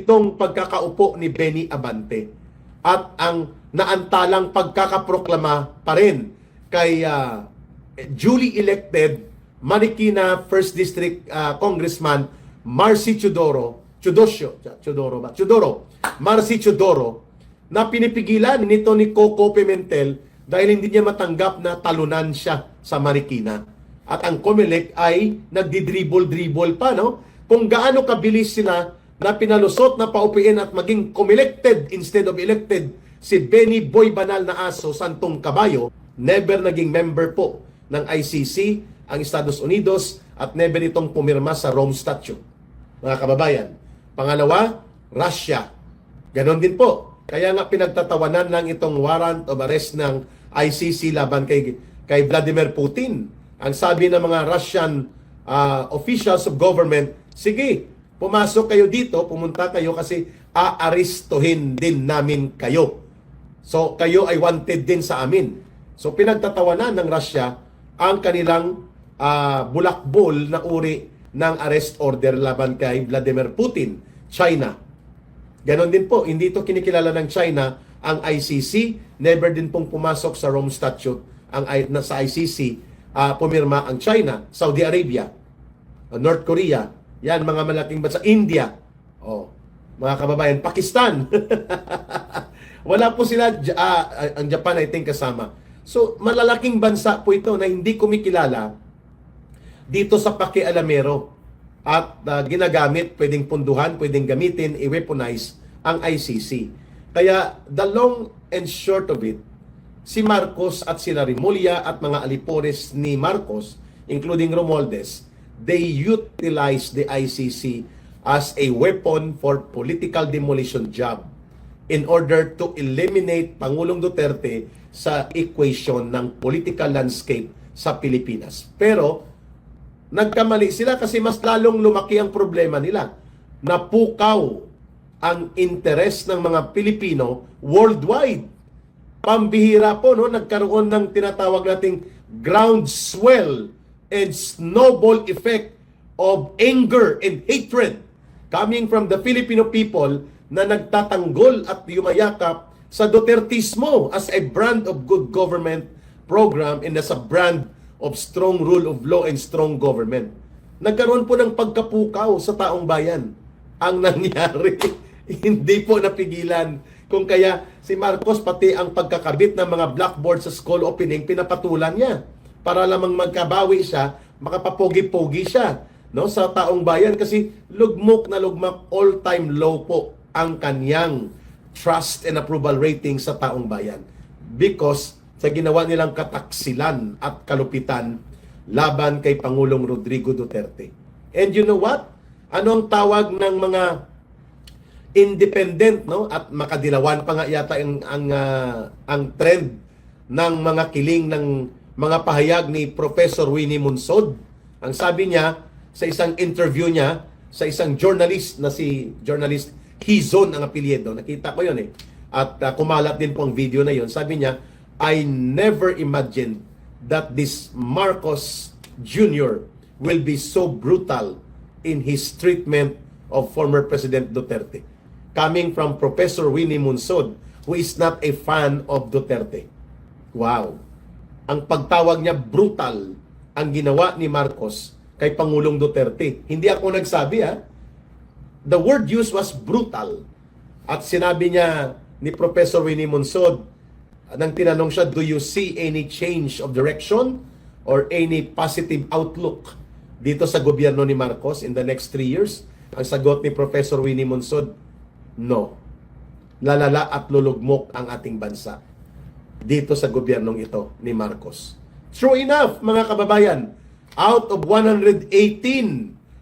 itong pagkakaupo ni Benny Abante at ang naantalang pagkakaproklama pa rin kay duly elected Marikina 1st District Congressman Marcy Marcy Chodoro, na pinipigilan nito ni Coco Pimentel dahil hindi niya matanggap na talunan siya sa Marikina. At ang COMELEC ay nagdi-dribble pa, no? Kung gaano kabilis sila na pinalusot na paupiin at maging comelected instead of elected si Benny Boy Banal na Aso Santong Caballo, never naging member po ng ICC ang Estados Unidos at never itong pumirma sa Rome Statute. Mga kababayan. Pangalawa, Russia. Ganon din po. Kaya nga pinagtatawanan lang itong warrant of arrest ng ICC laban kay Vladimir Putin. Ang sabi ng mga Russian officials of government, sige, pumasok kayo dito, pumunta kayo kasi aaristuhin din namin kayo. So kayo ay wanted din sa amin. So pinagtatawanan ng Russia ang kanilang bulakbol na uri ng arrest order laban kay Vladimir Putin, China. Ganon din po, hindi ito kinikilala ng China ang ICC, never din pong pumasok sa Rome Statute sa ICC, pumirma ang China, Saudi Arabia, North Korea, yan mga malaking bansa, India, mga kababayan, Pakistan. Wala po sila, ang Japan I think kasama. So malalaking bansa po ito na hindi kumikilala dito sa pakialamero at ginagamit, pwedeng punduhan, pwedeng gamitin, i-weaponize ang ICC. Kaya the long and short of it, si Marcos at sila Rimulya at mga alipores ni Marcos, including Romualdez, they utilize the ICC as a weapon for political demolition job in order to eliminate Pangulong Duterte sa equation ng political landscape sa Pilipinas. Pero nagkamali sila kasi mas lalong lumaki ang problema nila. Napukaw ang interest ng mga Pilipino worldwide. Pambihira po, no? Nagkaroon ng tinatawag nating groundswell and snowball effect of anger and hatred coming from the Filipino people na nagtatanggol at yumayakap sa Dutertismo as a brand of good government program and as a brand of strong rule of law and strong government. Nagkaroon po ng pagkapukaw sa taong bayan. Ang nangyari, hindi po napigilan. Kung kaya si Marcos pati ang pagkakabit ng mga blackboard sa school opening, pinapatulan niya. Para lamang magkabawi siya, makapapogi-pogi siya, no, sa taong bayan. Kasi lugmok na lugmak, all-time low po ang kanyang trust and approval rating sa taong bayan. Because sa ginawa nilang kataksilan at kalupitan laban kay Pangulong Rodrigo Duterte. And you know what? Ano ang tawag ng mga independent, no? At makadilawan pa nga yata ang trend ng mga kiling ng mga pahayag ni Professor Winnie Monsod. Ang sabi niya sa isang interview niya sa isang journalist na si journalist Hizon ang apelyido. Nakita ko 'yon eh. At kumalat din po ang video na 'yon. Sabi niya, I never imagined that this Marcos Jr. will be so brutal in his treatment of former President Duterte. Coming from Professor Winnie Monsod, who is not a fan of Duterte. Wow! Ang pagtawag niya, brutal ang ginawa ni Marcos kay Pangulong Duterte. Hindi ako nagsabi, ha? The word used was brutal. At sinabi niya ni Professor Winnie Monsod, nang tinanong siya, do you see any change of direction or any positive outlook dito sa gobyerno ni Marcos in the next 3 years? Ang sagot ni Professor Winnie Monsod, no. Lalala at lulugmok ang ating bansa dito sa gobyernong ito ni Marcos. True enough, mga kababayan, out of 118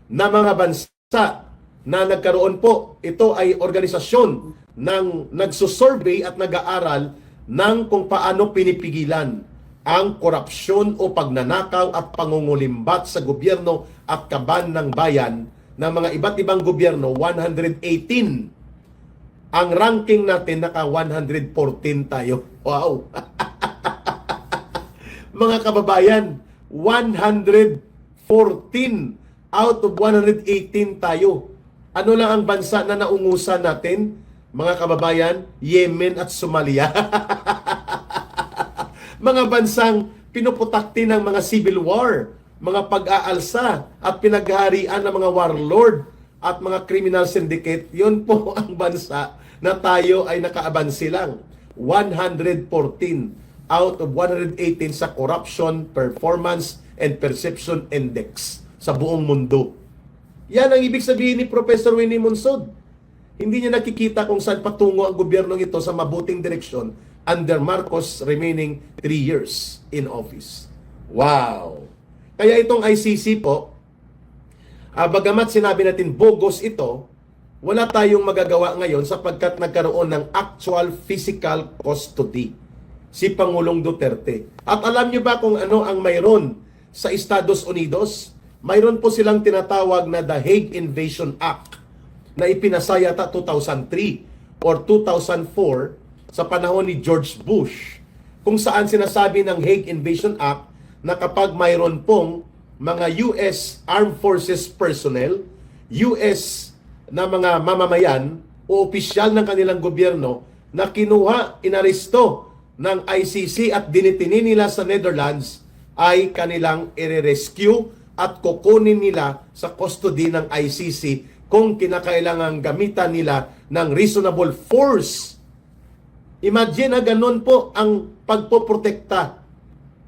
na mga bansa na nagkaroon po, ito ay organisasyon ng nagsusurvey at nag-aaral ng kung paano pinipigilan ang korupsyon o pagnanakaw at pangungulimbat sa gobyerno at kaban ng bayan ng mga iba't ibang gobyerno. 118. Ang ranking natin naka 114 tayo. Wow! Mga kababayan, 114 out of 118 tayo. Ano lang ang bansa na naungusan natin, mga kababayan? Yemen at Somalia. Mga bansang pinuputakti ng mga civil war, mga pag-aalsa at pinaghaharian ng mga warlord at mga criminal syndicate. Yun po ang bansa na tayo ay nakaabansi lang. 114 out of 118 sa Corruption, Performance, and Perception Index sa buong mundo. Yan ang ibig sabihin ni Professor Winnie Monsod. Hindi niya nakikita kung saan patungo ang gobyernong ito sa mabuting direksyon under Marcos remaining 3 years in office. Wow! Kaya itong ICC po, bagamat sinabi natin bogus ito, wala tayong magagawa ngayon sapagkat nagkaroon ng actual physical custody si Pangulong Duterte. At alam niyo ba kung ano ang mayroon sa Estados Unidos? Mayroon po silang tinatawag na The Hague Invasion Act na ipinasa yata 2003 or 2004 sa panahon ni George Bush, kung saan sinasabi ng Hague Invasion Act na kapag mayroon pong mga US Armed Forces personnel, US na mga mamamayan o opisyal ng kanilang gobyerno na kinuha, inaresto ng ICC at dinitini nila sa Netherlands, ay kanilang i-rescue at kukunin nila sa custody ng ICC kung kinakailangang gamitan nila ng reasonable force. Imagine na ganun po ang pagpoprotekta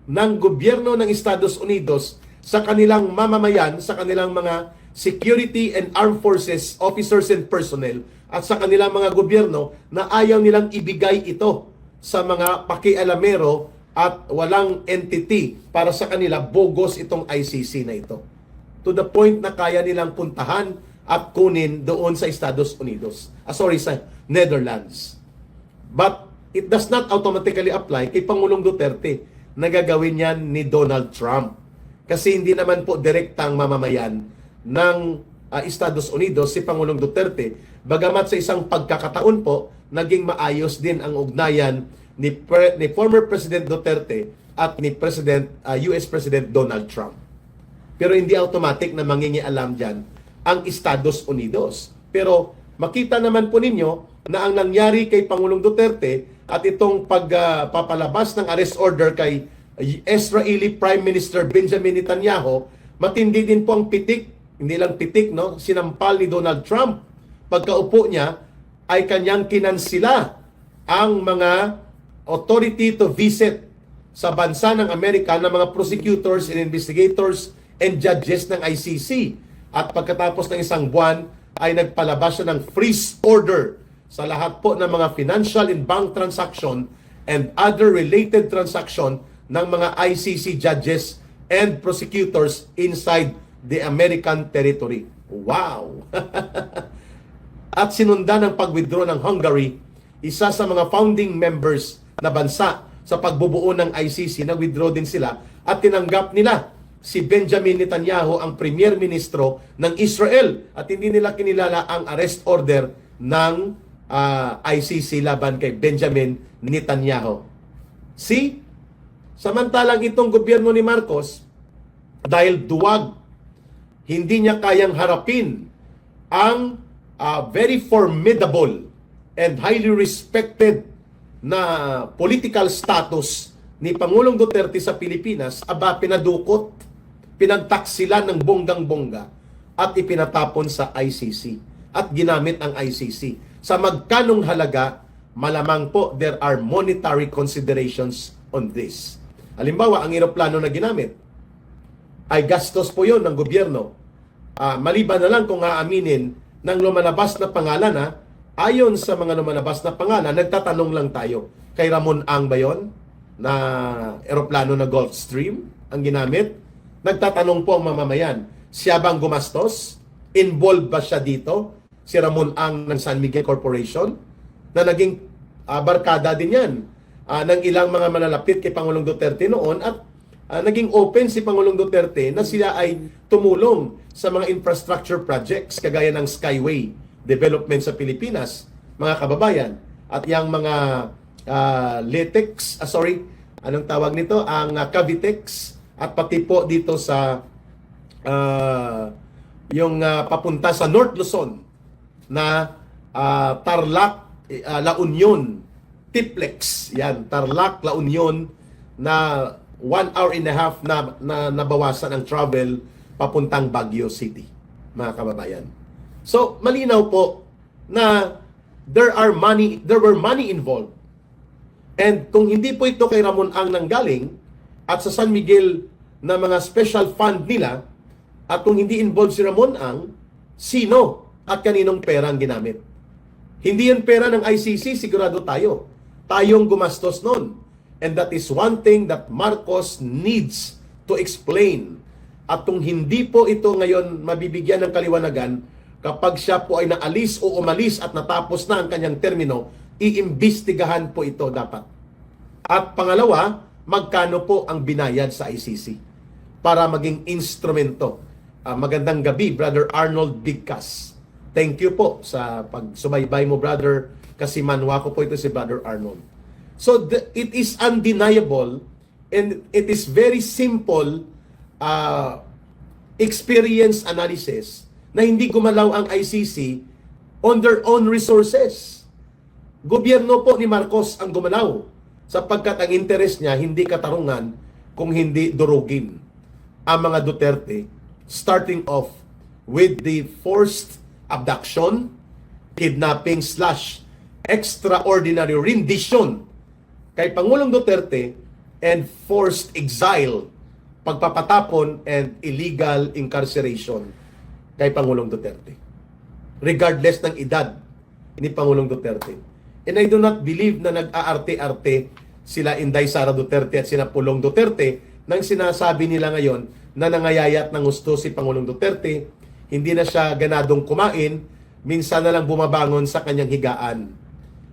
ng gobyerno ng Estados Unidos sa kanilang mamamayan, sa kanilang mga security and armed forces, officers and personnel, at sa kanilang mga gobyerno na ayaw nilang ibigay ito sa mga pakialamero at walang entity para sa kanila. Bogus itong ICC na ito. To the point na kaya nilang puntahan at kunin doon sa Estados Unidos. Sa Netherlands. But it does not automatically apply kay Pangulong Duterte na gagawin yan ni Donald Trump. Kasi hindi naman po direktang mamamayan ng Estados Unidos si Pangulong Duterte. Bagamat sa isang pagkakataon po, naging maayos din ang ugnayan ni former President Duterte at ni US President Donald Trump. Pero hindi automatic na mangingialam dyan ang Estados Unidos. Pero makita naman po ninyo na ang nangyari kay Pangulong Duterte at itong pagpapalabas ng arrest order kay Israeli Prime Minister Benjamin Netanyahu, matindi din po ang pitik, hindi lang pitik, no? Sinampal ni Donald Trump. Pagkaupo niya ay kanyang kinansila ang mga authority to visit sa bansa ng Amerika ng mga prosecutors and investigators and judges ng ICC. At pagkatapos ng isang buwan ay nagpalabas siya ng freeze order sa lahat po ng mga financial and bank transaction and other related transaction ng mga ICC judges and prosecutors inside the American territory. Wow! At sinundan ng pag-withdraw ng Hungary, isa sa mga founding members na bansa sa pagbubuo ng ICC, nag-withdraw din sila at tinanggap nila si Benjamin Netanyahu ang Premier Ministro ng Israel at hindi nila kinilala ang arrest order ng ICC laban kay Benjamin Netanyahu. See? Samantalang itong gobyerno ni Marcos, dahil duwag, hindi niya kayang harapin ang very formidable and highly respected na political status ni Pangulong Duterte sa Pilipinas, pinadukot, pinagtaksilan ng bonggang-bongga at ipinatapon sa ICC at ginamit ang ICC. Sa magkanong halaga, malamang po there are monetary considerations on this. Halimbawa, ang eroplano na ginamit ay gastos po yon ng gobyerno. Maliban na lang kung aaminin ng lumalabas na pangalan, ayon sa mga lumalabas na pangalan, nagtatanong lang tayo. Kay Ramon Ang ba yun? Na eroplano na Gulfstream ang ginamit? Nagtatanong po ang mamamayan, siya bang gumastos? Involved ba siya dito? Si Ramon Ang ng San Miguel Corporation? Na naging barkada din yan ng ilang mga manalapit kay Pangulong Duterte noon at naging open si Pangulong Duterte na sila ay tumulong sa mga infrastructure projects kagaya ng Skyway development sa Pilipinas, mga kababayan. At yung mga latex, anong tawag nito? Ang Cavitex at pati po dito sa yung papunta sa North Luzon na Tarlac, La Union, Tiplex. Yan, Tarlac, La Union na 1 hour and a half na nabawasan ang travel papuntang Baguio City, mga kababayan. So, malinaw po na there were money involved. And kung hindi po ito kay Ramon Ang nanggaling at sa San Miguel na mga special fund nila, at kung hindi involved si Ramon Ang, sino at kaninong pera ang ginamit? Hindi yan pera ng ICC, sigurado tayo. Tayong gumastos nun. And that is one thing that Marcos needs to explain. At kung hindi po ito ngayon mabibigyan ng kaliwanagan, kapag siya po ay naalis o umalis at natapos na ang kanyang termino, iimbestigahan po ito dapat. At pangalawa, magkano po ang binayad sa ICC para maging instrumento. Magandang gabi, Brother Arnold Bigkas. Thank you po sa pagsubaybay mo, brother. Kasi manwa ko po ito si Brother Arnold. So, it is undeniable and it is very simple experience analysis na hindi gumalaw ang ICC on their own resources. Gobyerno po ni Marcos ang gumalaw sapagkat ang interest niya hindi katarungan kung hindi durugin ang mga Duterte, starting off with the forced abduction, kidnapping / extraordinary rendition kay Pangulong Duterte and forced exile, pagpapatapon and illegal incarceration kay Pangulong Duterte. Regardless ng edad ni Pangulong Duterte. And I do not believe na nag-aarte-arte sila Inday Sara Duterte at sina Pulong Duterte nang sinasabi nila ngayon na nangayayat ng gusto si Pangulong Duterte, hindi na siya ganadong kumain, minsan na lang bumabangon sa kanyang higaan,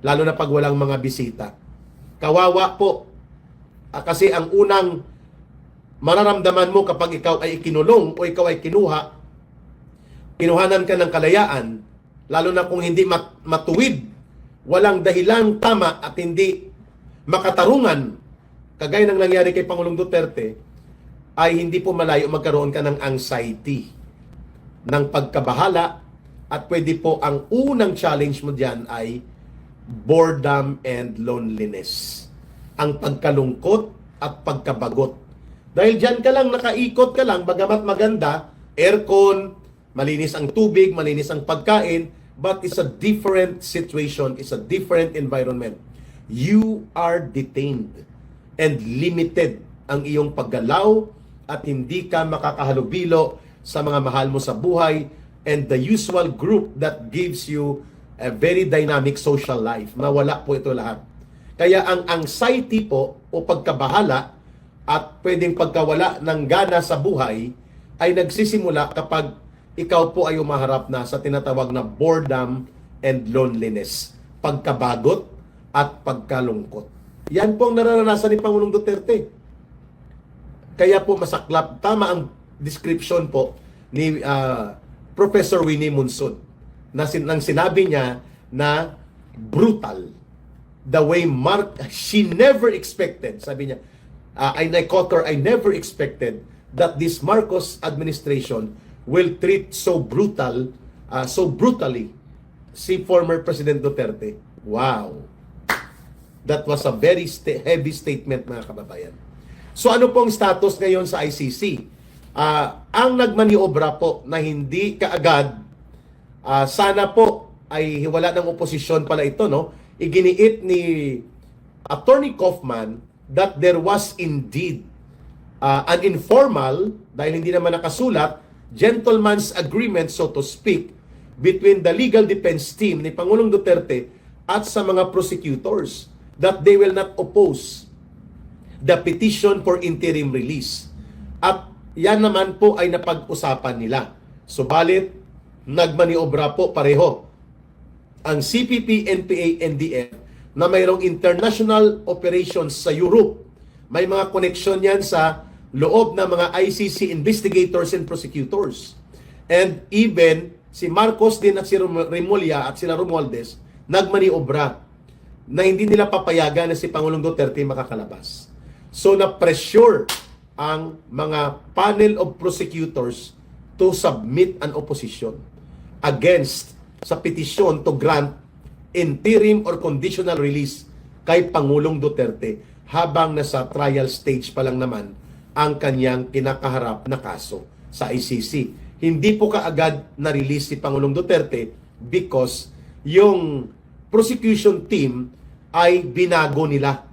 lalo na pag walang mga bisita. Kawawa po. Kasi ang unang mararamdaman mo kapag ikaw ay ikinulong o ikaw ay kinuhanan ka ng kalayaan, lalo na kung hindi matuwid, walang dahilang tama at hindi makatarungan, kagaya ng nangyari kay Pangulong Duterte, ay hindi po malayo magkaroon ka ng anxiety, ng pagkabahala, at pwede po ang unang challenge mo diyan ay boredom and loneliness. Ang pagkalungkot at pagkabagot. Dahil diyan ka lang, nakaikot ka lang, bagamat maganda, aircon, malinis ang tubig, malinis ang pagkain, but it's a different situation, it's a different environment. You are detained and limited ang iyong paggalaw at hindi ka makakahalubilo sa mga mahal mo sa buhay and the usual group that gives you a very dynamic social life. Mawala po ito lahat. Kaya ang anxiety po o pagkabahala at pwedeng pagkawala ng gana sa buhay ay nagsisimula kapag ikaw po ay umaharap na sa tinatawag na boredom and loneliness, pagkabagot at pagkalungkot. Yan po ang nararanasan ni Pangulong Duterte. Kaya po masaklap, tama ang description po ni Professor Winnie Munsud na nang sinabi niya na brutal. The way she never expected, sabi niya, I quote her, I never expected that this Marcos administration will treat so brutally si former President Duterte. Wow. That was a very heavy statement, mga kababayan. So ano pong status ngayon sa ICC? Ang nagmaniobra po na hindi kaagad, sana po ay hiwala ng oposisyon pala ito, no? Iginiit ni Attorney Kaufman that there was indeed an informal, dahil hindi naman nakasulat, gentleman's agreement, so to speak, between the legal defense team ni Pangulong Duterte at sa mga prosecutors that they will not oppose the petition for interim release. At yan naman po ay napag-usapan nila. Subalit, nagmaniobra po pareho ang CPP, NPA, NDF na mayroong international operations sa Europe. May mga connection yan sa loob ng mga ICC investigators and prosecutors. And even si Marcos din at si Remulla at sila Romualdez nagmaniobra na hindi nila papayagan na si Pangulong Duterte makakalabas. So na-pressure ang mga panel of prosecutors to submit an opposition against sa petisyon to grant interim or conditional release kay Pangulong Duterte habang nasa trial stage pa lang naman ang kanyang kinakaharap na kaso sa ICC. Hindi po kaagad na-release si Pangulong Duterte because yung prosecution team ay binago nila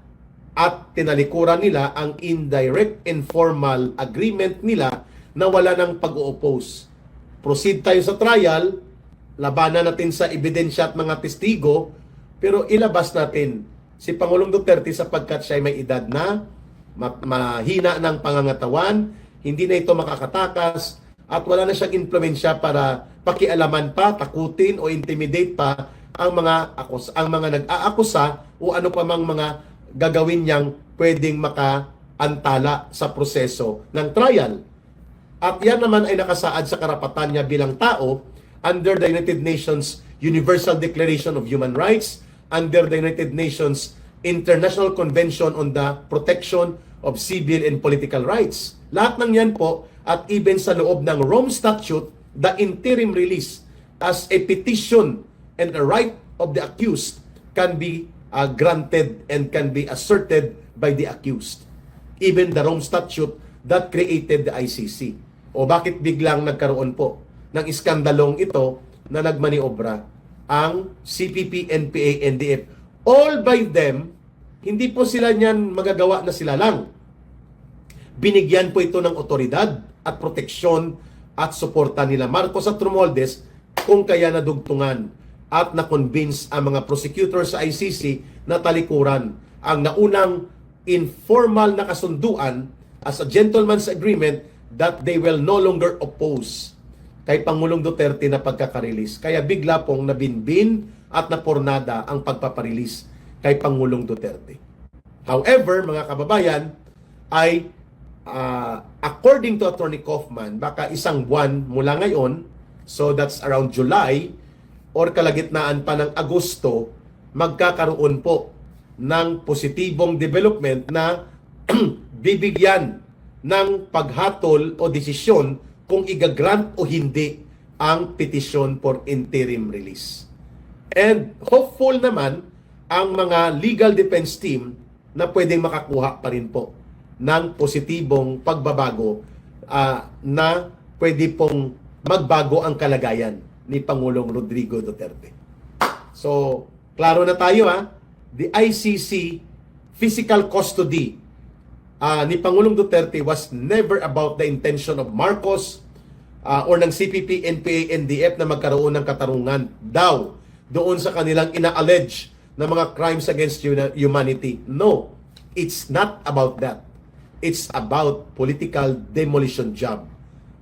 at tinalikuran nila ang indirect informal agreement nila na wala ng pag-o-oppose. Proceed tayo sa trial, labanan natin sa ebidensya at mga testigo, pero ilabas natin si Pangulong Duterte sapagkat siya ay may edad na, mahina ng pangangatawan, hindi na ito makakatakas, at wala na siyang impluwensya para pakialaman pa, takutin o intimidate pa ang mga nag-aakusa o ano pa mang mga gagawin niyang pwedeng makaantala sa proseso ng trial. At yan naman ay nakasaad sa karapatan niya bilang tao under the United Nations Universal Declaration of Human Rights, under the United Nations International Convention on the Protection of Civil and Political Rights. Lahat ng yan po, at even sa loob ng Rome Statute, the interim release as a petition and a right of the accused can be granted and can be asserted by the accused. Even the Rome Statute that created the ICC. O bakit biglang nagkaroon po ng iskandalong ito na nagmaniobra ang CPP, NPA, NDF? All by them, hindi po sila niyan magagawa na sila lang. Binigyan po ito ng otoridad at proteksyon at suporta nila Marcos at Romualdez kung kaya nadugtungan at na-convince ang mga prosecutor sa ICC na talikuran ang naunang informal na kasunduan as a gentleman's agreement that they will no longer oppose kay Pangulong Duterte na pagkakarelease. Kaya bigla pong nabinbin at napornada ang pagpaparelease kay Pangulong Duterte. However, mga kababayan, ay according to Attorney Kaufman, baka isang buwan mula ngayon, so that's around July, or kalagitnaan pa ng Agosto, magkakaroon po ng positibong development na bibigyan ng paghatol o desisyon kung igagrant o hindi ang petition for interim release. And hopeful naman ang mga legal defense team na pwedeng makakuha pa rin po ng positibong pagbabago na pwede pong magbago ang kalagayan ni Pangulong Rodrigo Duterte. So, klaro na tayo The ICC physical custody ni Pangulong Duterte was never about the intention of Marcos or ng CPP, NPA, NDF na magkaroon ng katarungan daw doon sa kanilang ina-allege na mga crimes against humanity. No, it's not about that. It's about political demolition job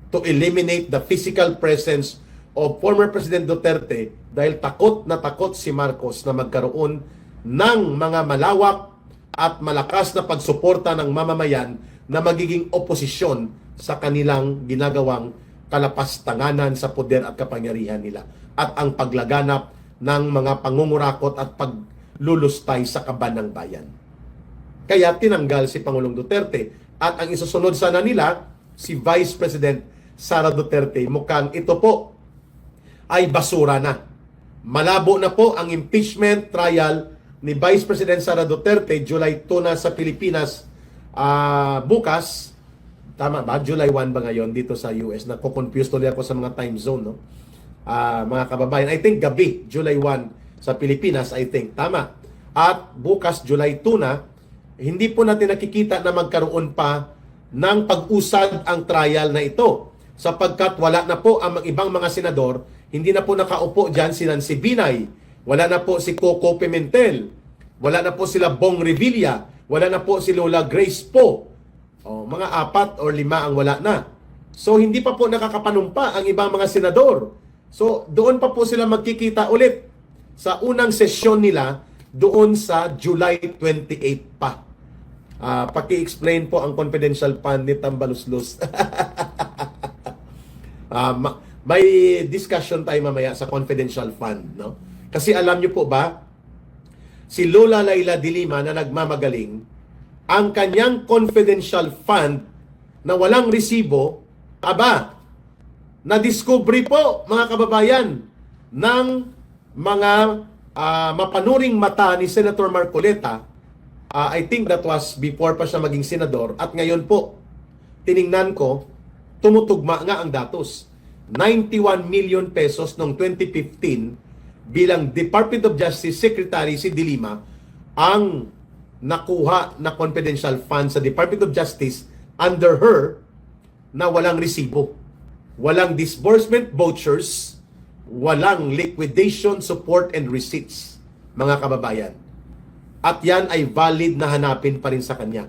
to eliminate the physical presence of former President Duterte dahil takot na takot si Marcos na magkaroon ng mga malawak at malakas na pagsuporta ng mamamayan na magiging oposisyon sa kanilang ginagawang kalapastanganan sa poder at kapangyarihan nila at ang paglaganap ng mga pangungurakot at paglulustay sa kaban ng bayan. Kaya tinanggal si Pangulong Duterte at ang isusunod sana nila si Vice President Sara Duterte. Mukhang ito po ay basura na. Malabo na po ang impeachment trial ni Vice President Sara Duterte, July 2 na sa Pilipinas bukas. Tama ba? July 1 ba ngayon dito sa US? Nako-confuse tuloy ako sa mga time zone, no? Mga kababayan, I think gabi, July 1 sa Pilipinas, I think. Tama. At bukas, July 2 na, hindi po natin nakikita na magkaroon pa ng pag-usad ang trial na ito. Sapagkat wala na po ang ibang mga senador, hindi na po nakaupo dyan si Nancy Binay, wala na po si Coco Pimentel, wala na po sila Bong Revilla, wala na po si Lola Grace Po. Mga 4 or 5 ang wala na. So hindi pa po nakakapanumpa ang ibang mga senador. So doon pa po sila magkikita ulit sa unang sesyon nila doon sa July 28 pa. Paki-explain po ang confidential fund ni Tambaluslos. May discussion tayo mamaya sa confidential fund, no? Kasi alam niyo po ba, si Lola Laila de Lima na nagmamagaling, ang kanyang confidential fund na walang resibo, na-discovery po, mga kababayan, ng mga mapanuring mata ni Senator Marcoleta. I think that was before pa siya maging senador, at ngayon po tiningnan ko, tumutugma nga ang datos. 91 million pesos noong 2015 bilang Department of Justice Secretary si De Lima ang nakuha na confidential fund sa Department of Justice under her na walang resibo, walang disbursement vouchers, walang liquidation support and receipts, mga kababayan. At yan ay valid na hanapin pa rin sa kanya,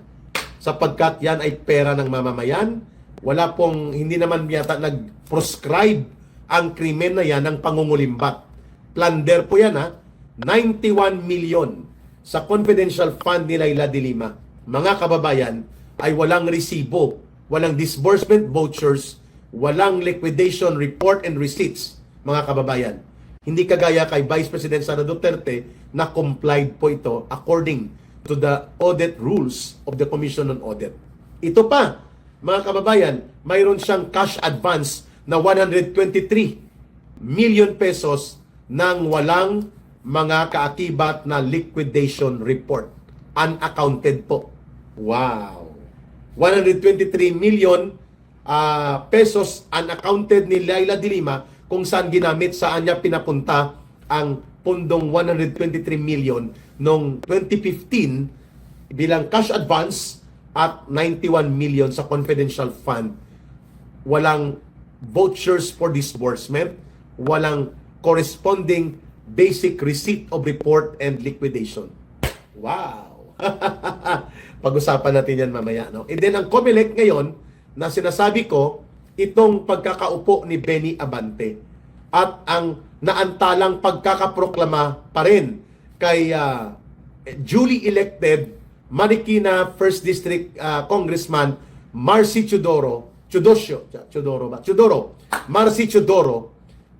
sapagkat yan ay pera ng mamamayan. Wala pong, hindi naman yata nag-proscribe ang krimen na yan ng pangungulimbat. Plunder po yan, ha. 91 million sa confidential fund ni Leila De Lima, mga kababayan, ay walang resibo, walang disbursement vouchers, walang liquidation report and receipts, mga kababayan. Hindi kagaya kay Vice President Sara Duterte na complied po ito according to the audit rules of the Commission on Audit. Ito pa, mga kababayan, mayroon siyang cash advance na 123 million pesos nang walang mga kaakibat na liquidation report. Unaccounted po. Wow! 123 million pesos unaccounted ni Leila De Lima, kung saan ginamit, saan niya pinapunta ang pundong 123 million noong 2015 bilang cash advance at 91 million sa confidential fund. Walang vouchers for disbursement, walang corresponding basic receipt of report and liquidation. Wow! Pag-usapan natin yan mamaya, no? And then ang COMELEC ngayon, na sinasabi ko, itong pagkakaupo ni Benny Abante at ang naantalang pagkakaproklama pa rin kay duly elected Marikina 1st District Congressman Marcy Chodoro, Marcy Chodoro,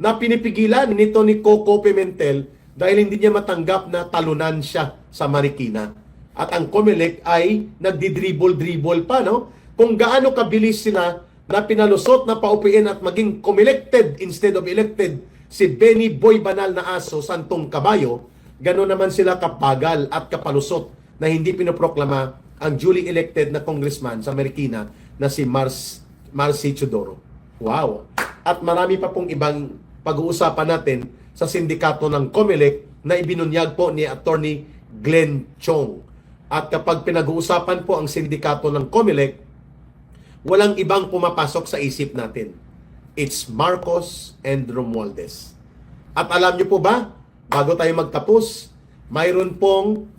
na pinipigilan nito ni Coco Pimentel dahil hindi niya matanggap na talunan siya sa Marikina. At ang COMELEC ay nagdi-dribble-dribble pa, no? Kung gaano kabilis sila na pinalusot na paupuin at maging comelected instead of elected si Benny Boy Banal na Aso, Santong Kabayo, gano'n naman sila kapagal at kapalusot na hindi pinoproklama ang duly elected na congressman sa Marikina na si Marcy Chodoro. Wow! At marami pa pong ibang pag-uusapan natin sa sindikato ng COMELEC na ibinunyag po ni Attorney Glenn Chong. At kapag pinag-uusapan po ang sindikato ng COMELEC, walang ibang pumapasok sa isip natin. It's Marcos and Romualdez. At alam niyo po ba, bago tayo magtapos, mayroon pong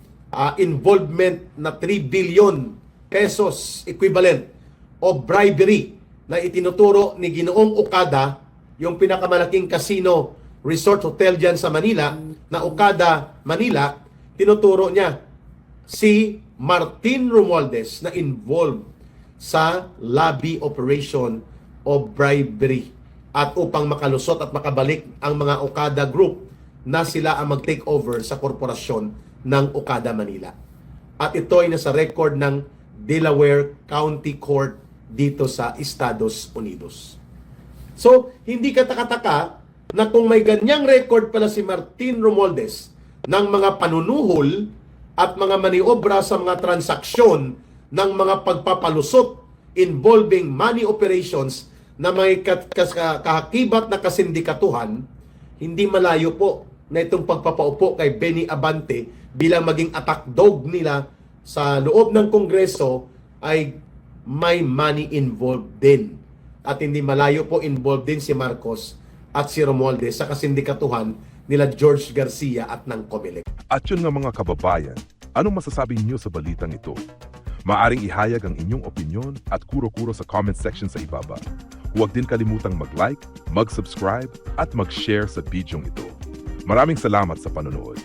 involvement na 3 billion pesos equivalent of bribery na itinuturo ni Ginoong Okada, yung pinakamalaking casino resort hotel dyan sa Manila, na Okada, Manila. Tinuturo niya si Martin Romualdez na involved sa lobby operation of bribery at upang makalusot at makabalik ang mga Okada Group na sila ang mag-take over sa korporasyon ng Okada Manila. At ito ay nasa record ng Delaware County Court dito sa Estados Unidos. So, hindi katakataka na kung may ganyang record pala si Martin Romualdez ng mga panunuhol at mga maniobra sa mga transaksyon ng mga pagpapalusot involving money operations na may kahakibat na kasindikatuhan, hindi malayo po na itong pagpapaupo kay Benny Abante bilang maging attack dog nila sa loob ng Kongreso ay may money involved din. At hindi malayo po involved din si Marcos at si Romualdez sa kasindikatuhan nila George Garcia at ng COMELEC. At yun nga mga kababayan, anong masasabi niyo sa balitang ito? Maaring ihayag ang inyong opinyon at kuro-kuro sa comment section sa ibaba. Huwag din kalimutang mag-like, mag-subscribe at mag-share sa bidyong ito. Maraming salamat sa panonood.